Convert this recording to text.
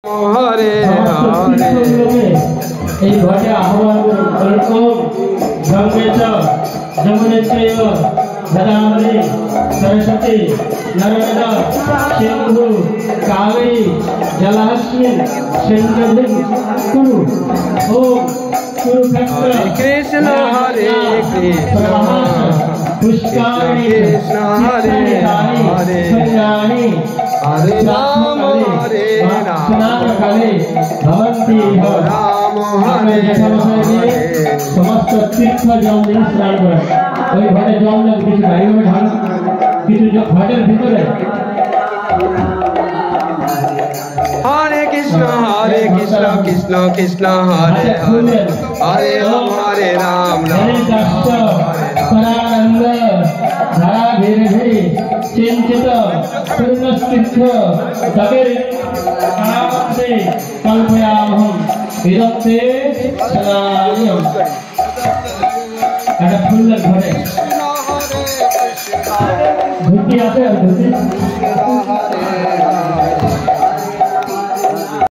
हरे हरे এই ঘটে আহ্বান করুন গঙ্গেচ যমুনেচৈব গোদাবরী সরস্বতী নর্মদা সিন্ধু কাবেরী জলাস্মিন সন্নিধিং কুরু ওম কুরুক্ষেত্র कृष्ण हरे कृष्ण पुष्करिणी कृष्ण हरे हरे हरे राम हरे राम काले भवन्ति राम हरे हरे समस्त तीर्थ जल দিয়ে স্নান করে ওই ঘরে জল না কিছু বাইরে ঢাল কিছু ঘরের ভিতরে हरे कृष्ण कृष्ण कृष्ण हरे हरे हरे राम राम परानंद धारा भेरी चिंतित पूर्णस्थित तबेर आमसे कल्पयामहं विरक्ते सदायं একটা ফুলের ঘরে ধুতি আছে ধুতি